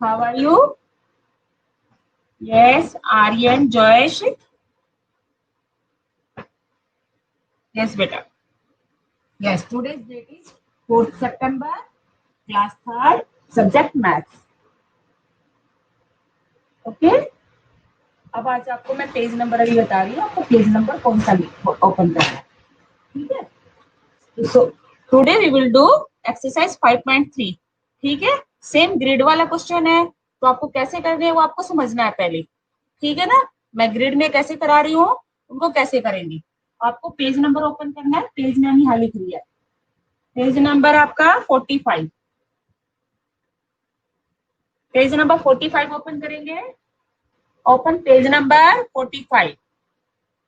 How are you? Yes, Aryan, Jayesh, yes बेटा, yes. Today's date is 4th September, class 3rd, subject maths. Okay, अब आज आपको मैं page number अभी बता रही हूँ, आपको पेज नंबर कौन सा ओपन करना है, ठीक है। So today we will do exercise 5.3, ठीक है। सेम ग्रिड वाला क्वेश्चन है, तो आपको कैसे करने हैं वो आपको समझना है पहले, ठीक है ना। मैं ग्रिड में कैसे करा रही हूँ, उनको कैसे करेंगे। आपको पेज नंबर ओपन करना है, पेज में यहाँ लिख रही है, पेज नंबर आपका 45, पेज नंबर 45 ओपन करेंगे। Open page number 45।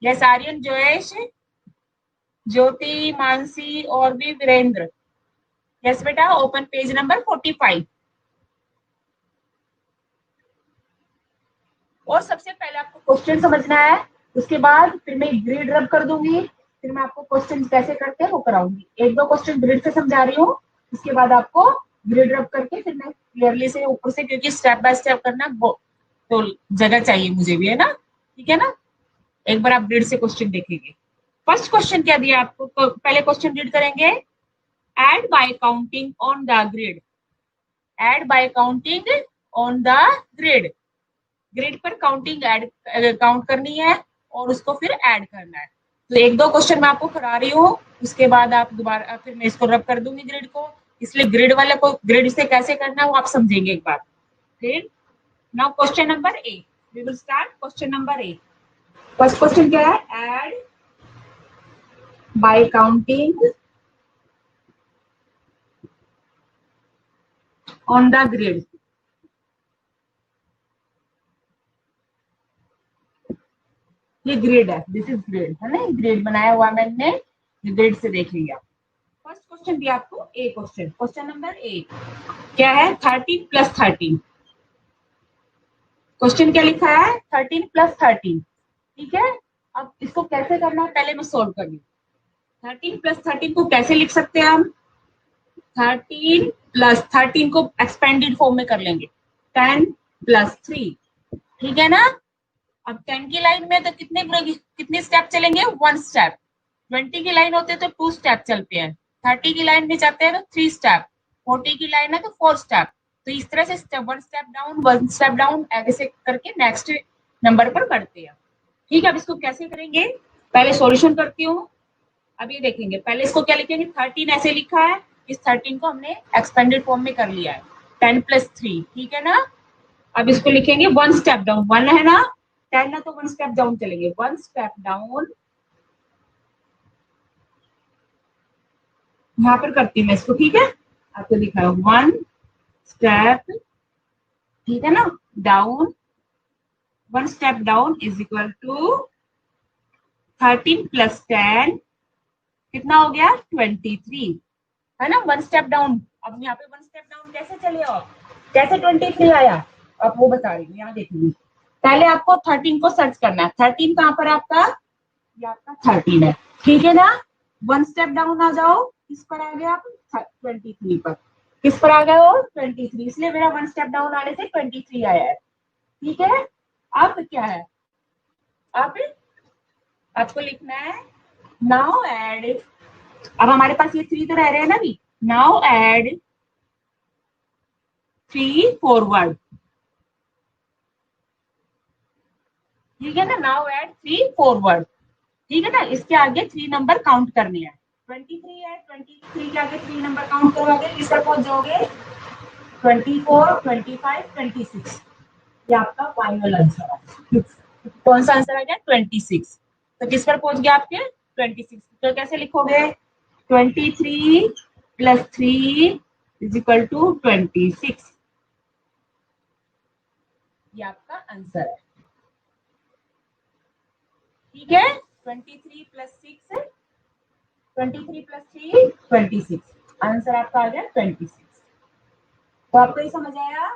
Yes Aryan, Jayesh, Jyoti, Mansi और भी वीरेंद्र। यस बेटा, ओपन पेज नंबर 45। और सबसे पहले आपको क्वेश्चन समझना है, उसके बाद फिर मैं ग्रिड रब कर दूंगी, फिर मैं आपको क्वेश्चन कैसे करते हैं वो कराऊंगी। एक दो क्वेश्चन ग्रिड से समझा रही हूँ, उसके बाद आपको ग्रिड रब करके फिर मैं क्लियरली से ऊपर से, क्योंकि स्टेप बाय स्टेप करना तो जगह चाहिए मुझे भी, है ना, ठीक है ना। एक बार आप ग्रिड से क्वेश्चन देखेंगे। फर्स्ट क्वेश्चन क्या दिया आपको, पहले क्वेश्चन रीड करेंगे। Add by counting on the grid, add by counting on the grid, grid पर काउंटिंग ऐड काउंट करनी है और उसको फिर ऐड करना है। तो एक दो क्वेश्चन मैं आपको करा रही हूँ, उसके बाद आप दोबारा फिर मैं इसको रब कर दूंगी ग्रिड को, इसलिए ग्रिड वाले को ग्रिड से कैसे करना है वो आप समझेंगे एक बार। फिर now question number A, we will start question number A. First question क्या है, add by counting on the grid. ये ग्रिड है, दिस इज ग्रिड, है ना, ग्रिड बनाया हुआ मैंने, ग्रिड से देख लिया। फर्स्ट क्वेश्चन दिया आपको ए क्वेश्चन, क्वेश्चन नंबर ए क्या है, 13 प्लस 13। क्वेश्चन क्या लिखा है, 13 प्लस 13, ठीक है। अब इसको कैसे करना है पहले मैं सोल्व कर लूँ। 13 प्लस 13 को कैसे लिख सकते हैं हम, 13 प्लस 13 को एक्सपेंडेड फॉर्म में कर लेंगे, 10 प्लस 3, ठीक है ना। अब 10 की लाइन में तो कितने स्टेप चलेंगे, 1 स्टेप। 20 की लाइन होते तो 2 स्टेप चलते हैं, 30 की लाइन में जाते हैं तो 3 स्टेप, 40 की लाइन है तो 4 स्टेप। तो इस तरह से step 1 step down, 1 step down ऐसे करके नेक्स्ट नंबर पर करते हैं, ठीक है। अब इसको कैसे करेंगे, पहले सॉल्यूशन करती हूँ। अब ये देखेंगे, पहले इसको क्या लिखेंगे, 13 ऐसे लिखा है, इस 13 को हमने एक्सपेंडेड फॉर्म में कर लिया है, 10 प्लस 3, ठीक है ना। अब इसको लिखेंगे 1 स्टेप डाउन, 1 है ना, 10 है तो 1 स्टेप डाउन चलेंगे, 1 स्टेप डाउन। यहाँ पर करती हूँ मैं इसको, ठीक है, आपको दिखा रहा हूँ, 1 स्टेप, ठीक है ना, down, 1 step down is equal to 13 plus 10, कितना हो गया, 23, है ना, 1 स्टेप डाउन। अब यहाँ पे 1 स्टेप डाउन कैसे चले आप, कैसे 23 आया, आप वो बता रही हूँ, यहाँ देखिए। पहले आपको 13 को सर्च करना है, 13 कहाँ पर आपका, ये आपका 13 है, ठीक है ना। 1 स्टेप डाउन आ जाओ, किस पर आ गए आप, 23 पर, किस पर आ गए हो, 23, इसलिए मेरा 1 स्टेप डाउन आने से 23 आया है, ठीक है। अब क्या है, अब आपको लिखना है, नाउ ऐड, अब हमारे पास ये 3 तो रह रहे हैं ना अभी, नाउ ऐड 3 फॉरवर्ड, ठीक है ना, नाउ ऐड 3 फॉरवर्ड, ठीक है ना। इसके आगे 3 नंबर काउंट करने हैं, 23 है, 23 के आगे 3 नंबर काउंट करोगे, किस पर पहुंच जाओगे, 24, 25, 26, ये आपका फाइनल आंसर है। कौन सा आंसर आ गया, 26। तो किस पर पहुंच गया आपके, 26। तो कैसे लिखोगे, 23 प्लस 3 इज इक्वल टू 26, ये आपका आंसर है, ठीक है। 23 प्लस 6, 23 प्लस 3 26, आंसर आपका आ गया 26। तो आपको ये समझ आया,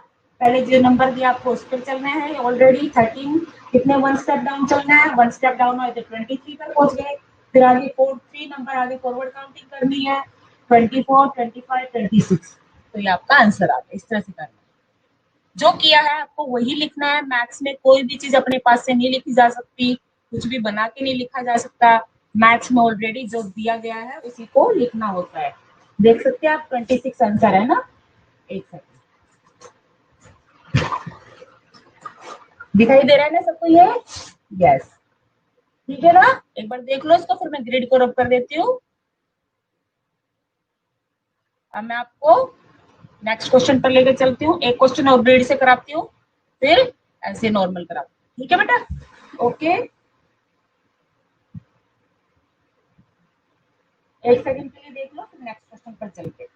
पहले जो नंबर दिया आपको उस पर चलना है, ऑलरेडी 13 कितने 1 स्टेप डाउन चलना है, 1 स्टेप डाउन हुआ तो 23 पर पहुंच गए, फिर आगे 3 नंबर आगे फॉरवर्ड काउंटिंग करनी है, 24, 25, 26, तो ये आपका आंसर आ गया, इस तरह से करना है, जो किया है आपको वही लिखना है। मैथ्स में कोई भी चीज अपने पास से नहीं लिखी जा सकती, कुछ भी बना के नहीं लिखा जा सकता। मैथ्स में ऑलरेडी जो दिया गया है उसी को लिखना होता है। देख सकते हैं आप 26 आंसर है ना। एक सेकंड, दिखाई दे रहा है ना सबको ये? यस, ठीक है ना। एक बार देख लो इसको, फिर मैं ग्रिड को रब कर देती हूँ। अब मैं आपको नेक्स्ट क्वेश्चन पर लेकर चलती हूँ। एक क्वेश्चन और ग्रिड से कराती हूँ, फिर ऐसे नॉर्मल कराती हूँ। ठीक है बेटा, ओके। एक सेकंड के लिए देख लो, फिर नेक्स्ट क्वेश्चन पर चलते हैं।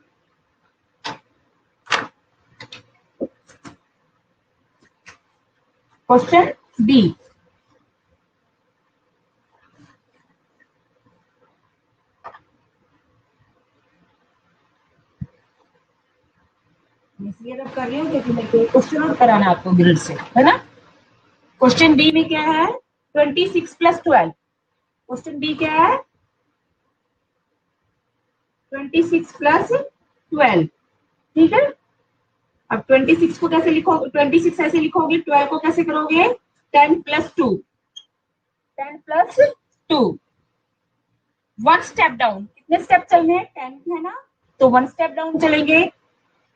क्वेश्चन बी, इसलिए रब कर रही हूँ क्योंकि मेरे को क्वेश्चन और कराना है आपको ग्रिड से, है ना। क्वेश्चन बी में क्या है? 26 प्लस 12। क्वेश्चन बी क्या है? 26 प्लस 12। ठीक है। अब 26 को कैसे लिखोगे? 26 ऐसे लिखोगे। 12 को कैसे करोगे? 10 plus 2। 10 plus 2। One step down. कितने स्टेप चलने हैं? 10 है ना, तो वन स्टेप डाउन चलेंगे।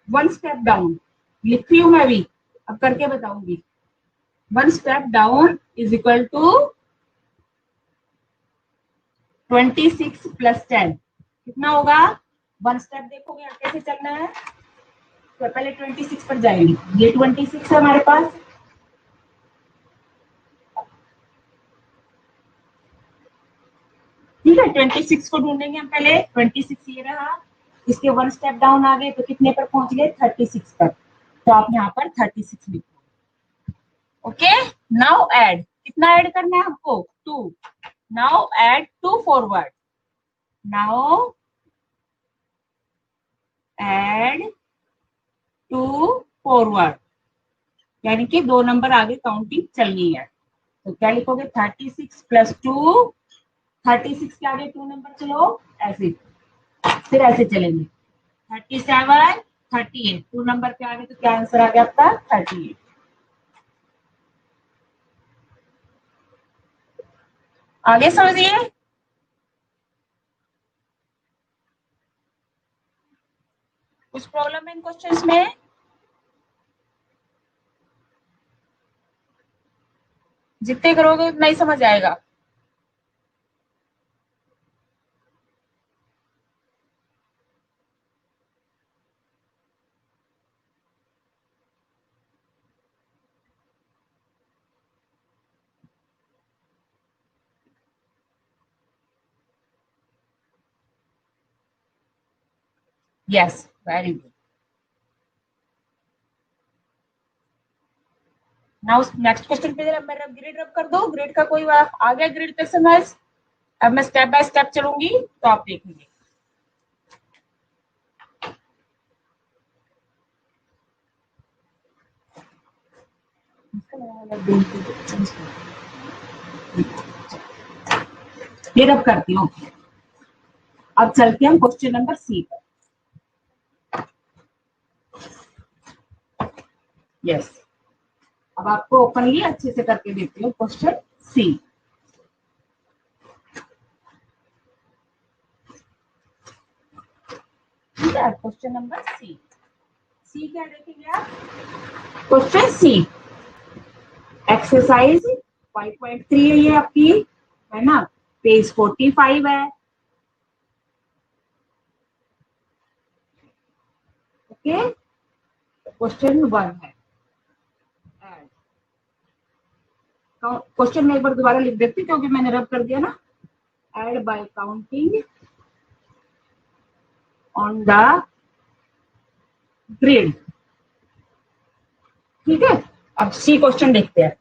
वन स्टेप डाउन लिख रही हूं मैं अभी, अब करके बताऊंगी। One step down is equal to 26 plus 10। कितना होगा? वन स्टेप देखोगे कैसे चलना है, तो पहले 26 पर जाएंगे। ये 26 है हमारे पास। ठीक है, 26 को ढूंढेंगे हम पहले। 26 ये रहा, इसके वन स्टेप डाउन आ गए तो कितने पर पहुंच गए? 36 पर। तो आप यहाँ पर 36 लिखो। Okay, now add. कितना ऐड करना है हमको? 2। Now add 2 forward. Now add 2 forward, यानी कि 2 नंबर आगे काउंटिंग चलनी है। तो क्या लिखोगे? 36 प्लस 2। 36 के आगे 2 नंबर चलो ऐसे, फिर ऐसे चलेंगे। 37, 38, 2 नंबर के आगे, तो क्या आंसर आ गया आपका? 38। आगे समझिए। कुछ प्रॉब्लम है इन क्वेश्चंस में? जितने करोगे उतना ही समझ आएगा। Yes, very good. Now next question पे जरा मेरा ग्रिड रब कर दो। ग्रिड का कोई आ गया ग्रिड पे समझ? अब मैं स्टेप बाय स्टेप चलूंगी तो आप देखेंगे। ये रब करती हूँ। अब चलते हैं हम क्वेश्चन नंबर सी पर। यस, अब आपको ओपनली अच्छे से करके देती हूँ क्वेश्चन सी। ठीक है, क्वेश्चन नंबर सी। सी क्या देखेंगे आप? क्वेश्चन सी, एक्सरसाइज 5.3 है ये आपकी, है ना। पेज 45 है। ओके, क्वेश्चन 1 है। क्वेश्चन में एक बार दोबारा लिख देती क्योंकि मैंने रब कर दिया ना। Add by counting on the grid. ठीक है, अब सी क्वेश्चन देखते हैं।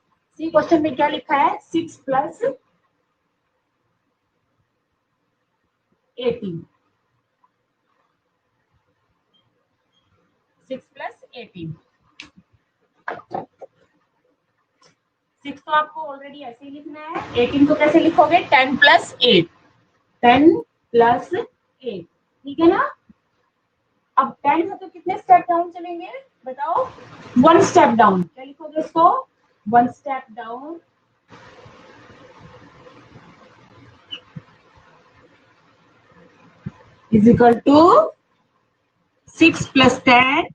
सी क्वेश्चन में क्या लिखा है? 6 प्लस 18। 6 प्लस 18। 6 तो आपको ऑलरेडी ऐसे ही लिखना है। 18 को कैसे लिखोगे? 10 प्लस 8। 10 प्लस 8, ठीक है ना। अब 10 है तो कितने स्टेप डाउन चलेंगे बताओ? 1 स्टेप डाउन। क्या लिखोगे इसको? 1 step down is equal to 6 plus 10।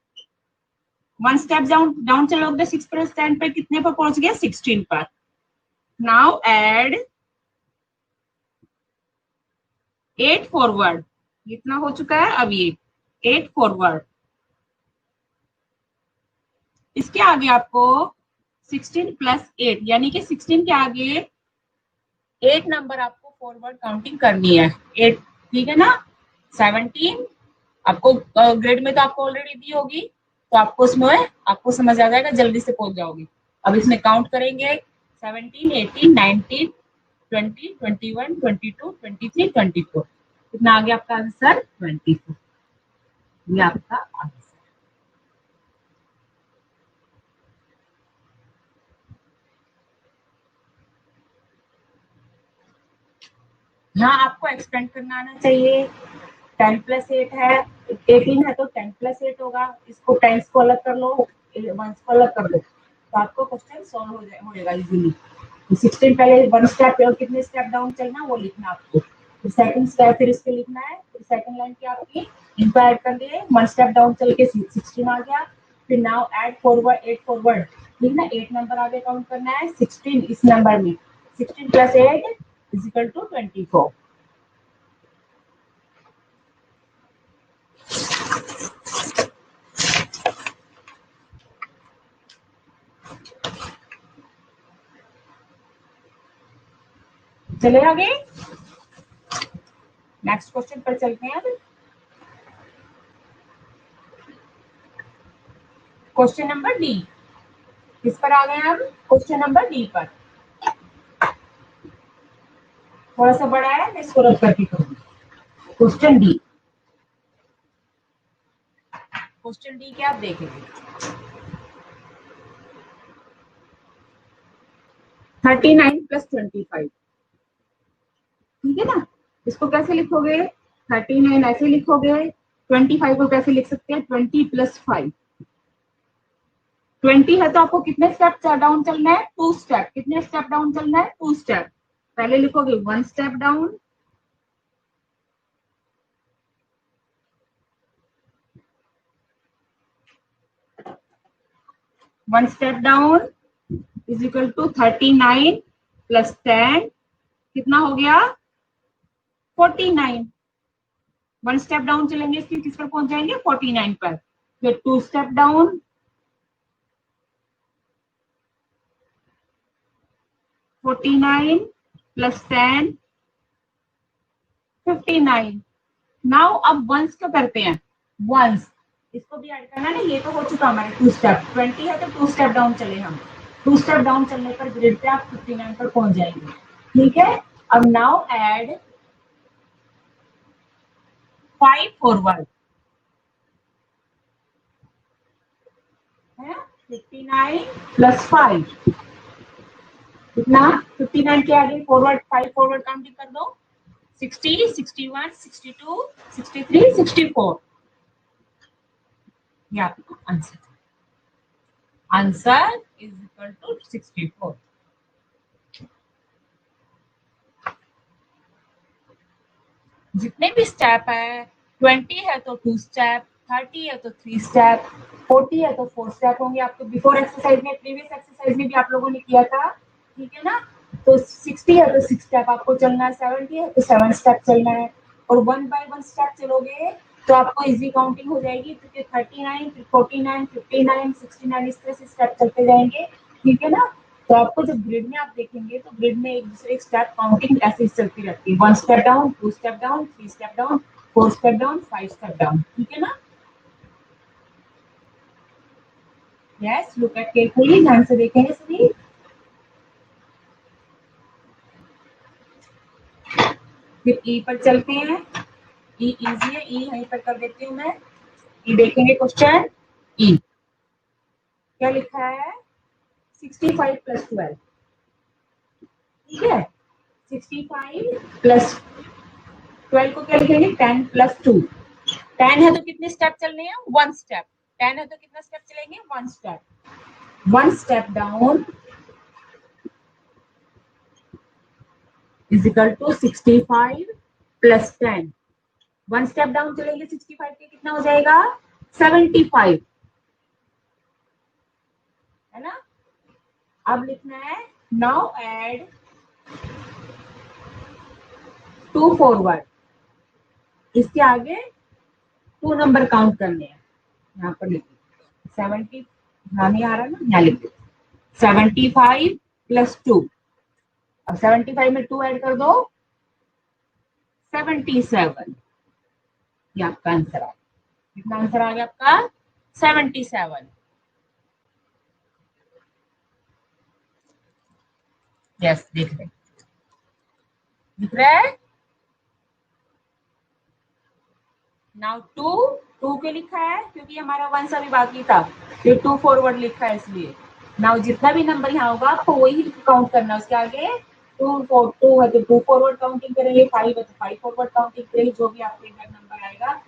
1 step down चलोगे 6 प्लस 10 पे कितने पर पहुंच गया? 16 पर। Now add 8 forward. कितना हो चुका है अब ये? 8 फॉरवर्ड। इसके आगे आपको 16 प्लस 8 यानी कि 16 के आगे 8 नंबर आपको फॉरवर्ड काउंटिंग करनी है। 8 ठीक है ना? 17 आपको ग्रेड में तो आपको ऑलरेडी दी होगी, तो आपको उसमें आपको समझ आ जाएगा, जल्दी से पहुंच जाओगे। अब इसमें काउंट करेंगे 17, 18, 19, 20, 21, 22, 23, 24। कितना आ गया आपका आंसर? 24। ये आपका आंसर। यहाँ आपको एक्सपेंड करना आना चाहिए। 10 प्लस 8 है, 18 है तो 10 प्लस 8 होगा। इसको टाइम्स को अलग कर लो, वंस को अलग कर लो, तो आपको क्वेश्चन सॉल्व हो जाएगा इजीली। 16 पहले 1 स्टेप और कितने स्टेप डाउन चलना वो लिखना आपको। फिर सेकंड स्टेप फिर इसके लिखना है। फिर सेकंड लाइन की आपकी इनको ऐड कर दिए, 1 स्टेप डाउन चल के 16 आ गया। फिर नाउ ऐड फॉरवर्ड 8 फॉरवर्ड, ठीक ना? 8 नंबर आगे काउंट करना है 16 इस नंबर में। 16 प्लस 8 इज इक्वल टू 24। चले आगे नेक्स्ट क्वेश्चन पर चलते हैं। Question number D. किस पर आ गए हम? क्वेश्चन नंबर डी पर। थोड़ा सा बड़ा है, मैं इसको रख करके करूंगी। Question D. क्वेश्चन डी क्या आप देखेंगे? 39 प्लस 25, ठीक है ना? इसको कैसे लिखोगे? 39 ऐसे लिखोगे। 25 को कैसे लिख सकते हैं? 20 प्लस 5। 20 है तो आपको कितने स्टेप डाउन चलना है? 2 स्टेप। कितने स्टेप डाउन चलना है? 2 स्टेप। पहले लिखोगे 1 step down, one step down is equal to 39 plus 10 कितना हो गया? 49। 1 स्टेप डाउन चलेंगे, इसलिए किस पर पहुंच जाएंगे? 49 पर। फिर 2 स्टेप डाउन, 49 प्लस 10 59। नाउ अब वंस क्या करते हैं? वंस इसको भी ऐड करना ना। ये तो हो चुका हमारे 2 स्टेप। 20 है तो 2 स्टेप डाउन चले हम। 2 स्टेप डाउन चलने पर ग्रिड पे आप 59 पर पहुंच जाएंगे, ठीक है? अब नाउ ऐड 5 फॉरवर्ड है। 59 प्लस 5 कितना? 59 के आगे फॉरवर्ड 5 फॉरवर्ड काउंटिंग कर दो। 60, 61, 62, 63, 64। ये आपका answer. Answer is equal to 64। जितने भी स्टेप है, 20 है तो 2 स्टेप, 30 है तो 3 स्टेप, 40 है तो 4 स्टेप होंगे। आपको बिफोर एक्सरसाइज में, प्रीवियस एक्सरसाइज में भी आप लोगों ने किया था, ठीक है ना? तो 60 है तो 6 स्टेप आपको चलना है, 70 है तो 7 स्टेप चलना है। और 1 बाय 1 स्टेप चलोगे तो आपको इजी काउंटिंग हो जाएगी, क्योंकि 39, 49, 59, 69 इस तरह से स्टेप चलते जाएंगे, ठीक है ना? तो आपको जब ग्रिड में आप देखेंगे तो ग्रिड में एक दूसरे स्टेप काउंटिंग ऐसे ही चलती रहती है। 1 step down, 2 step down, 3 step down, 4 step down, 5 step down, ठीक है ना? यस, लुक एट केयरफुली, ध्यान से देखेंगे सभी। फिर ई पर चलते हैं। ई इजी है, ई यहीं पर कर देती हूँ मैं। ई देखेंगे क्वेश्चन ई क्या लिखा है? 65 प्लस 12, ठीक है? 65 प्लस 12 को क्या लिखेंगे? 10 प्लस 2, 10 है तो कितने स्टेप चलने हैं? 1 स्टेप। 10 है तो कितना स्टेप चलेंगे? 1 step. 1 step down is equal to 65 plus 10। 1 step down चलेंगे 65 के, कितना हो जाएगा? 75, है ना? अब लिखना है नाउ एड 2 फॉरवर्ड। इसके आगे 2 नंबर काउंट करने हैं। यहाँ पर लिखिए 70, यहाँ नहीं आ रहा ना, यहाँ लिखिए 75 प्लस 2। अब 75 में 2 ऐड कर दो, 77। ये आपका आंसर आ गया। कितना आंसर आ गया आपका? 77। यस, दिख रहा है। नाउ 2 के लिखा है क्योंकि हमारा 1 अभी बाकी था, ये 2 फॉरवर्ड लिखा है इसलिए। नाउ जितना भी नंबर यहाँ होगा आपको वही काउंट करना है। उसके आगे 2 है तो 2 फॉरवर्ड काउंटिंग करेंगे, 5 है तो 5 फॉरवर्ड काउंटिंग करेंगे। जो भी आपके इधर नंबर आएगा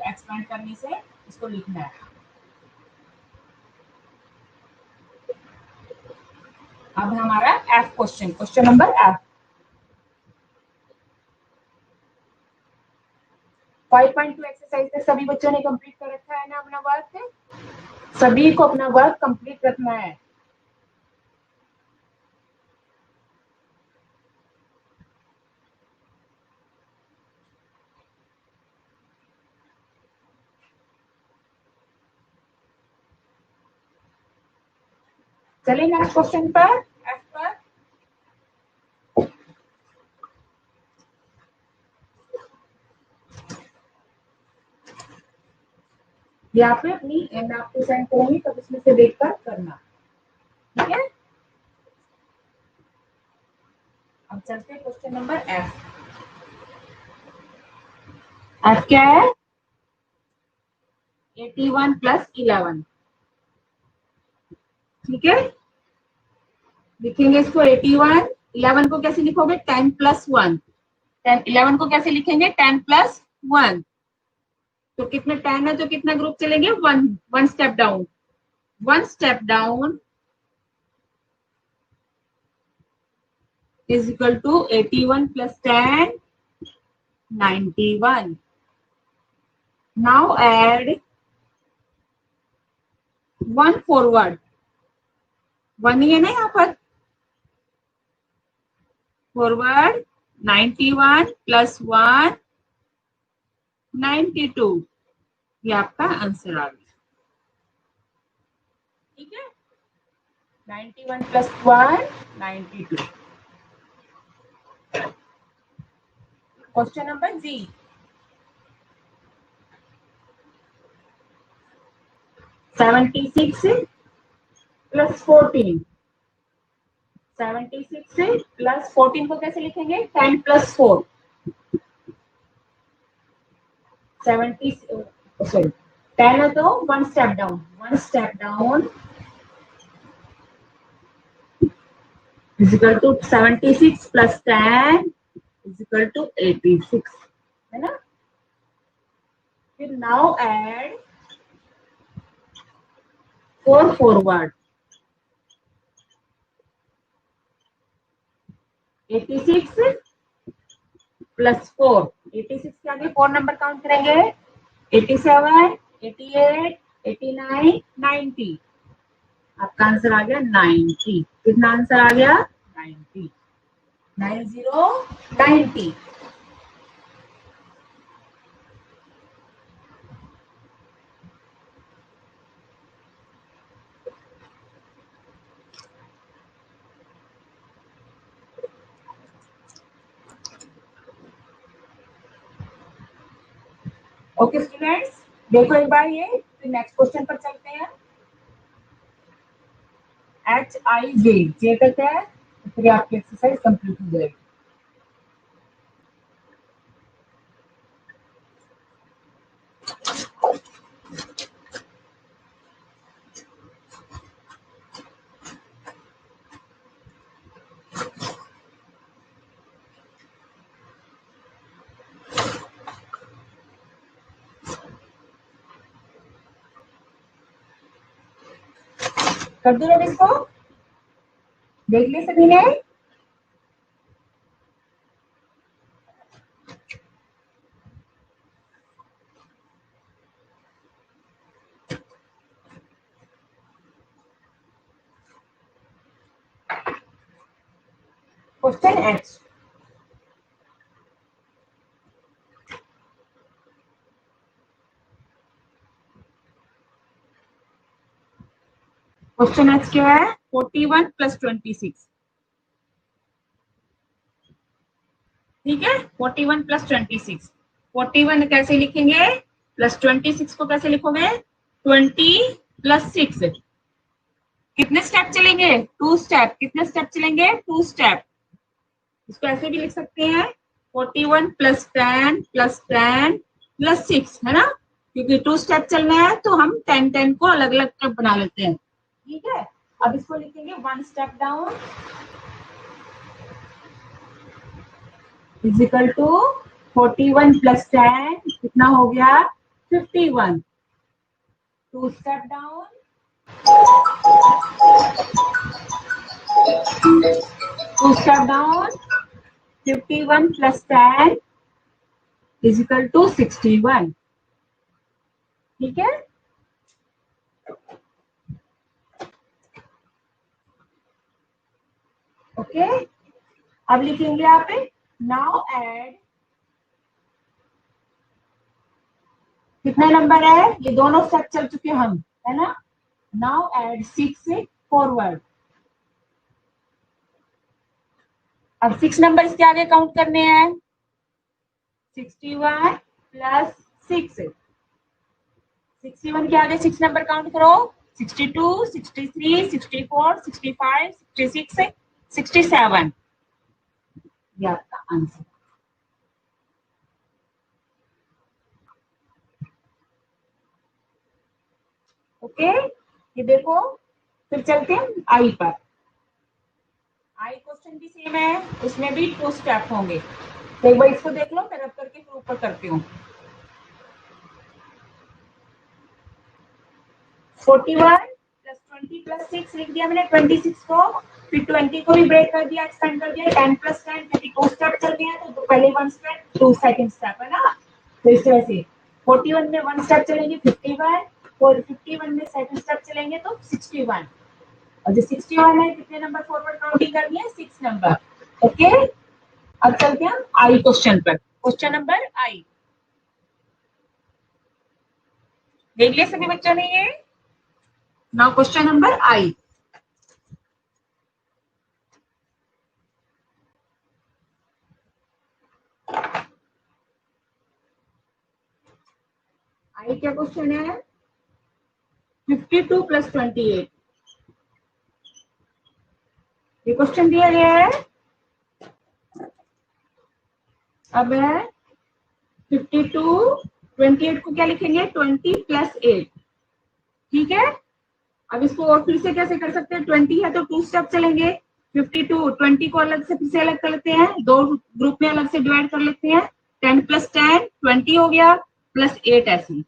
एक्सपेंड करने से इसको लिखना है। अब हमारा F question number F. 5.2 exercise से सभी बच्चों ने कंप्लीट कर रखा है ना अपना वर्क? सभी को अपना वर्क कंप्लीट रखना है। चलिए नेक्स्ट क्वेश्चन पर, एफ पर। यहाँ पे अपनी मैं आपको सेंड करूंगी तब इसमें से देखकर करना, ठीक है? अब चलते हैं क्वेश्चन नंबर एफ। एफ क्या है? 81 प्लस 11, ठीक है? लिखेंगे इसको 81। 11 को कैसे लिखोगे? 10 प्लस 1। 11 को कैसे लिखेंगे? 10 प्लस 1। तो कितने 10 है तो कितना ग्रुप चलेंगे? 1 step down. 1 step down is equal to 81 plus 10, 91. Now add 1 forward. 1 ही है ना यहाँ पर? Forward 91 plus 1, 92। ये आपका आंसर आ गया, ठीक है? 91 प्लस 1, 92। क्वेश्चन नंबर जी। 76 प्लस 14। 76 प्लस 14 को कैसे लिखेंगे? 10 प्लस 4। 70 सॉरी 10 है तो 1 step down. 1 step down is equal to 76 plus 10 is equal to 86, है ना? फिर now add 4 forward। 86 प्लस 4। 86 के आगे 4 नंबर काउंट करेंगे, 87, 88, 89, 90। आपका आंसर आ गया 90। कितना आंसर आ गया? 90। 90। ओके स्टूडेंट्स, देखो एक बार ये, फिर नेक्स्ट क्वेश्चन पर चलते हैं। HIJ तक है, फिर आपकी एक्सरसाइज कंप्लीट हो जाएगी। कर दो लोग इसको, देख लिया सभी ने। क्वेश्चन एच, क्वेश्चन एच क्या है? 41 प्लस 26, ठीक है। 41 प्लस 26, 41 कैसे लिखेंगे? प्लस 26 को कैसे लिखोगे? 20 प्लस 6, कितने स्टेप चलेंगे? 2 स्टेप। कितने स्टेप चलेंगे? 2 स्टेप। इसको ऐसे भी लिख सकते हैं 41 प्लस 10 प्लस 10 प्लस 6, है ना, क्योंकि 2 स्टेप चलना है तो हम 10 को अलग अलग बना लेते हैं, ठीक है। अब इसको लिखेंगे 1 step down is equal to 41 plus 10 कितना हो गया? 51। 2 step down, 2 step down, 51 plus 10 is equal to 61, ठीक है। ओके, अब लिखेंगे यहाँ पे नाउ एड, कितने नंबर है? ये दोनों स्टेप चल चुके हम, है ना। Now add 6 forward. अब 6 नंबर इसके आगे काउंट करने हैं। 61 प्लस 6, 61 के आगे 6 नंबर काउंट करो। 62, 63, 64, 65, 66, 67, ये आपका आंसर। ओके, ये देखो, फिर चलते हैं आई पर। आई क्वेश्चन भी सेम है, उसमें भी 2 स्टेप होंगे। तो एक बार इसको देख लो, मैं रब करके फिर ऊपर करती हूँ। 41 प्लस 20 प्लस 6 लिख दिया मैंने 26 को, फिर 20 को भी ब्रेक कर दिया, एक्सपेंड कर दिया। 10 प्लस 10 52 स्टेप चल रहे हैं, तो पहले 1 स्टेप 2 सेकंड स्टेप, है ना। तो इस तरह से 41 में 1 स्टेप चलेंगे 51, और 51 में सेकंड स्टेप चलेंगे तो 61, और जो 61 है कितने नंबर फॉरवर्ड काउंटिंग करनी है? 6 नंबर। ओके, अब चलते हैं हम आई क्वेश्चन पर। क्वेश्चन नंबर आई, देख लिया सभी बच्चों ने ये। नाउ क्वेश्चन नंबर आई, आई क्या क्वेश्चन है? 52 प्लस 28, ये क्वेश्चन दिया गया है। अब है 52, 28 को क्या लिखेंगे? 20 प्लस 8, ठीक है। अब इसको और फिर से कैसे कर सकते हैं? 20 है तो 2 स्टेप चलेंगे। 52, 20 को अलग से फिर से अलग कर लेते हैं, 2 ग्रुप में अलग से डिवाइड कर लेते हैं। 10 प्लस 10 20 हो गया, प्लस 8 ऐसे।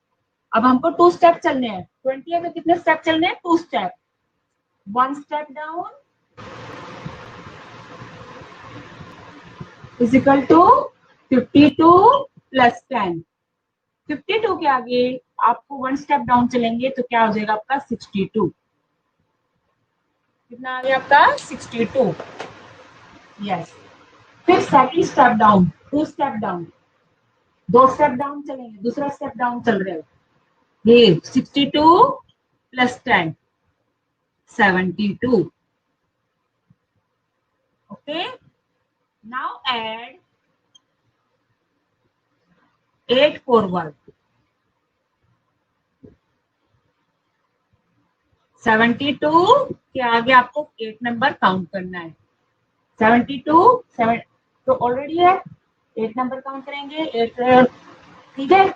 अब हमको 2 स्टेप चलने हैं। 20 है तो कितने स्टेप चलने हैं? 2 step. 1 step down is equal to 52 plus 10। 52 के आगे आपको 1 स्टेप डाउन चलेंगे तो क्या हो जाएगा आपका? 62। कितना आ गया आपका? 62, यस। फिर second step down, 2 step down, 2 step down चलेंगे, दूसरा स्टेप डाउन चल रहे हो। ये 62 plus 10 72। Okay, now add 8 forward. 72 के आगे आपको 8 नंबर काउंट करना है। 72 7 तो ऑलरेडी है, 8 नंबर काउंट करेंगे 8, ठीक है।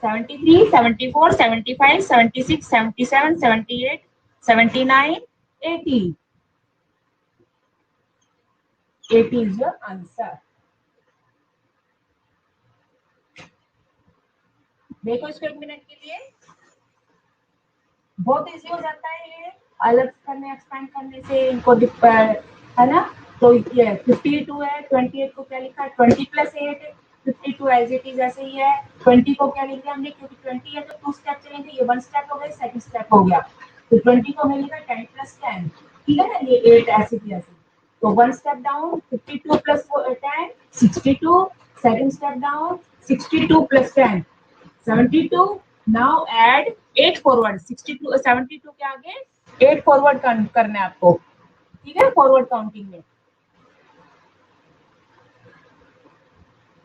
73, 74, 75, 76, 77, 78, 79, 80, 80 is your answer। देखो इसको 1 मिनट के लिए, बहुत इजी हो जाता है ये। अलग करने एक्सपेंड करने से इनको है ना। तो ये 52 है, 28 को क्या लिखा है 20 प्लस 8, 52 एज इट इज ऐसे ही है। 20 को क्या लिख दिया हमने, क्योंकि 20 है तो 2 स्टेप चलेंगे, ये 1 स्टेप हो गया, सेकंड स्टेप हो गया। तो 20 को हमने लिखा 10 प्लस 10, ठीक है ना, ये 8 ऐसे ही ऐसे। तो 1 step down 52 plus 10 62, second step down 62 plus 10 72, now add 8 forward, 62 72 के आगे 8 फॉरवर्ड करना है आपको, ठीक है, फॉरवर्ड काउंटिंग में।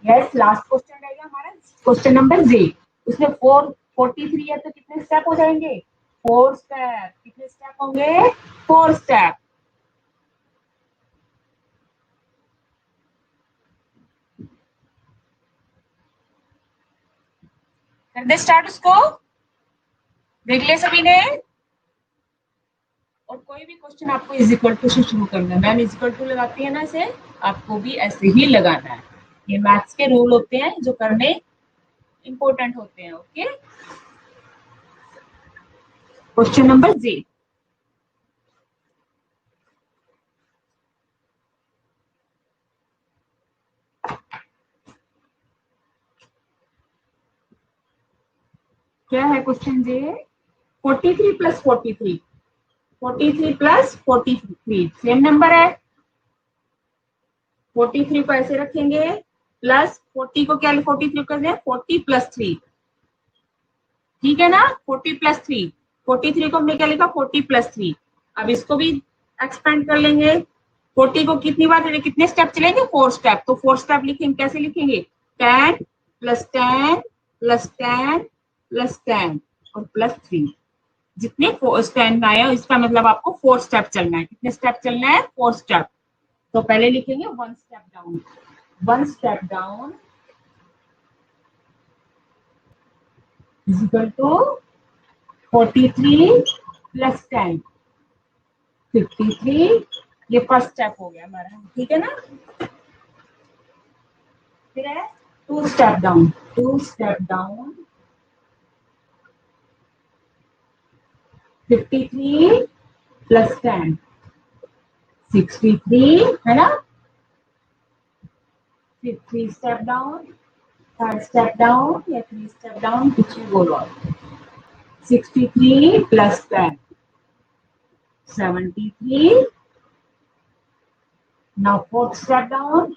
यस, लास्ट क्वेश्चन रहेगा हमारा, क्वेश्चन नंबर जी। उसमें 443 है तो कितने स्टेप हो जाएंगे, 4 स्टेप। कितने स्टेप होंगे, 4 स्टेप। कर दे स्टार्ट उसको, देख लिया सभी ने। और कोई भी क्वेश्चन आपको इज इक्वल टू से शुरू करना है, मैम इज इक्वल टू लगाती है ना इसे, आपको भी ऐसे ही लगाना है। ये मैथ्स के रूल होते हैं जो करने इंपॉर्टेंट होते हैं। ओके, क्वेश्चन नंबर जी। क्या है क्वेश्चन जी, 43 प्लस 43, 43 प्लस 43 सेम नंबर है। 43 को ऐसे रखेंगे, प्लस 40 को क्या 43 कर दें 40 प्लस 3, ठीक है ना, 40 प्लस 3, 43 को हमने क्या लिखा 40 प्लस 3। अब इसको भी एक्सपेंड कर लेंगे, 40 को कितनी बार कितने स्टेप चलेंगे 4 स्टेप, तो 4 स्टेप लिखेंगे, कैसे लिखेंगे 10 प्लस 10 प्लस 10 प्लस 10 और प्लस 3। जितने स्टेप आए इसका मतलब आपको 4 स्टेप चलना है। कितने स्टेप चलना है 4 स्टेप। तो पहले लिखेंगे 1 step down, 1 step down is equal to 43 plus 10 53, ये फर्स्ट स्टेप हो गया हमारा, ठीक है ना। फिर है 2 step down, 2 step down 53 plus 10 63 है ना। फिर 3 step down, third step down या 3 स्टेप डाउन, कुछ भी बोलो आप। 63 plus 10 73, now fourth step down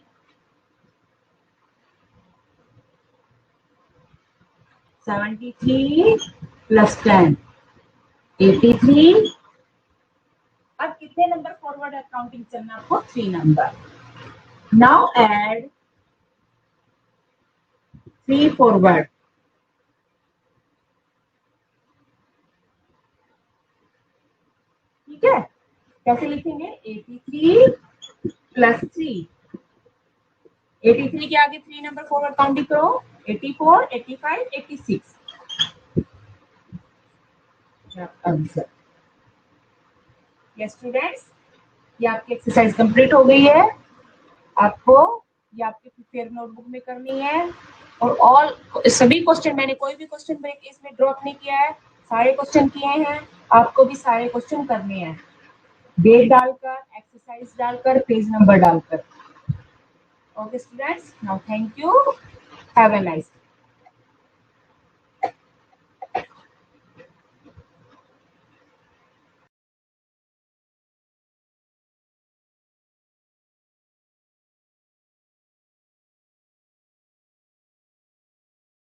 73 plus 10 83। अब कितने नंबर फॉरवर्ड काउंटिंग चलना आपको 3 नंबर। नाउ ऐड 3 फॉरवर्ड, ठीक है। कैसे लिखेंगे 83 प्लस 3, 83 के आगे 3 नंबर फॉरवर्ड काउंटिंग करो 84 85 86। आंसर यस स्टूडेंट्स, ये आपकी एक्सरसाइज कंप्लीट हो गई है। आपको ये आपके प्रिपेयर नोटबुक में करनी है। और ऑल सभी क्वेश्चन, मैंने कोई भी क्वेश्चन ब्रेक इसमें ड्रॉप नहीं किया है, सारे क्वेश्चन किए हैं। आपको भी सारे क्वेश्चन करने हैं, डेट डालकर, एक्सरसाइज डालकर, पेज नंबर डालकर। Okay students, now thank you, have a nice